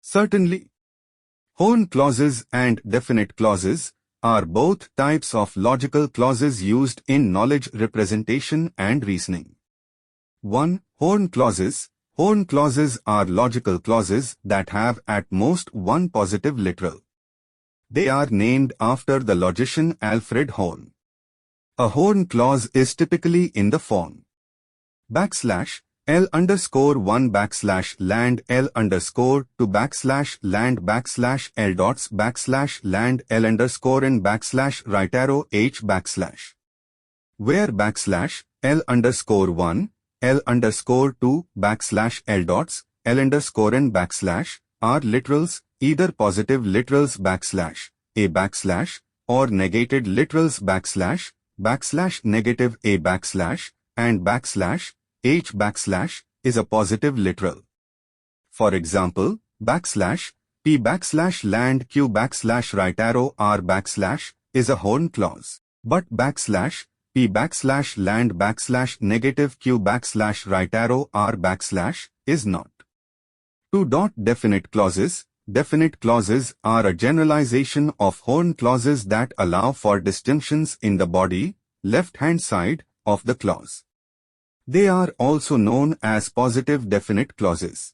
Certainly. Horn clauses and definite clauses are both types of logical clauses used in knowledge representation and reasoning. 1. Horn clauses. Horn clauses are logical clauses that have at most one positive literal. They are named after the logician Alfred Horn. A horn clause is typically in the form \L_1 \L_2 \Land L_L_N \H where \L_1 L_2 \L_N are literals, either positive literals \A_ or negated literals \negative A_ and \H_ is a positive literal. For example, \P_land Q \R is a horn clause, but \P_land \negative Q \R is not. 2. Definite clauses. Definite clauses are a generalization of horn clauses that allow for distinctions in the body, left-hand side, of the clause. They are also known as positive definite clauses.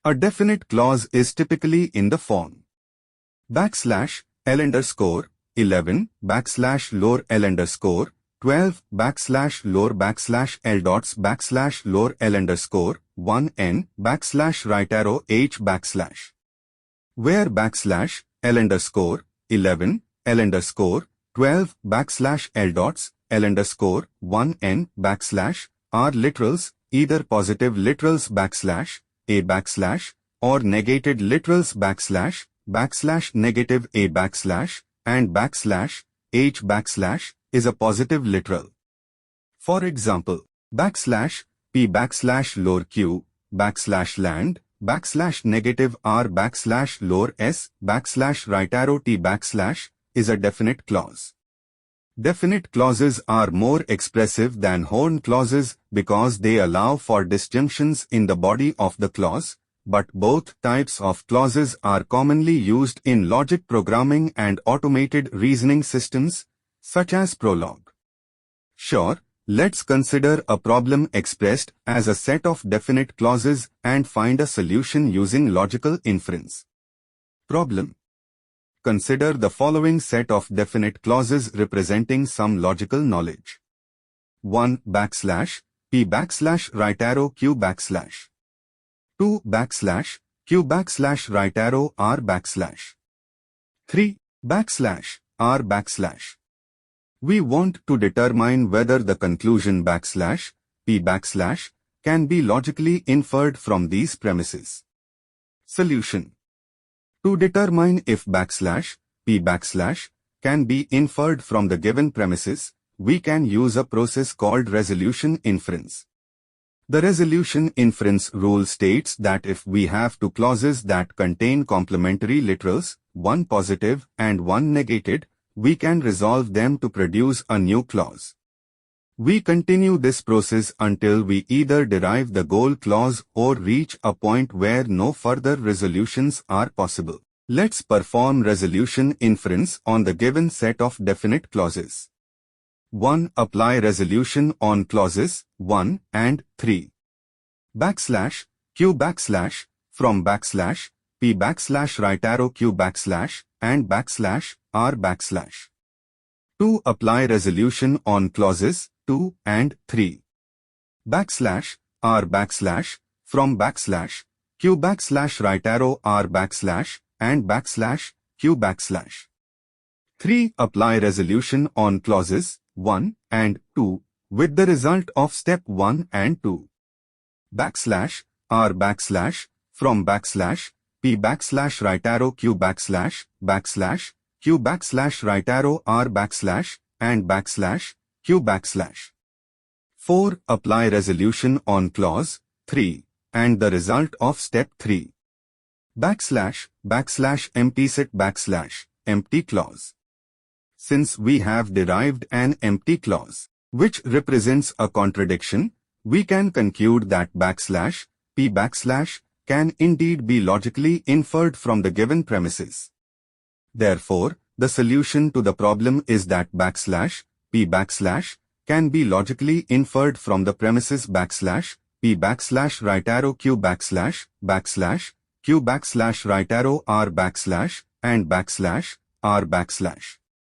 A definite clause is typically in the form \L_11 \lore L_12 \lore \L dots \lore L_1n \H where \L_11 L_12 \L dots L_1n are literals, either positive literals \A_ or negated literals \negative A_ and \H_ is a positive literal. For example, \P_lore Q \land \negative R \lore S \T is a definite clause. Definite clauses are more expressive than horn clauses because they allow for distinctions in the body of the clause, but both types of clauses are commonly used in logic programming and automated reasoning systems, such as Prolog. Sure, let's consider a problem expressed as a set of definite clauses and find a solution using logical inference. Problem. Consider the following set of definite clauses representing some logical knowledge. 1 \P \Q 2 \Q R 3 \R We want to determine whether the conclusion \P can be logically inferred from these premises. Solution. To determine if \P can be inferred from the given premises, we can use a process called resolution inference. The resolution inference rule states that if we have two clauses that contain complementary literals, one positive and one negated, we can resolve them to produce a new clause. We continue this process until we either derive the goal clause or reach a point where no further resolutions are possible. Let's perform resolution inference on the given set of definite clauses. 1. Apply resolution on clauses 1 and 3. \Q from \P Q and \R 2. Apply resolution on clauses 2 and 3. \R from \Q R and \Q 3. Apply resolution on clauses 1 and 2 with the result of step 1 and 2. \R from \P Q Q R and Q 4. Apply resolution on clause 3 and the result of step 3. \empty set empty clause. Since we have derived an empty clause, which represents a contradiction, we can conclude that \P can indeed be logically inferred from the given premises. Therefore, the solution to the problem is that \p can be logically inferred from the premises \p right arrow q q right arrow r and r .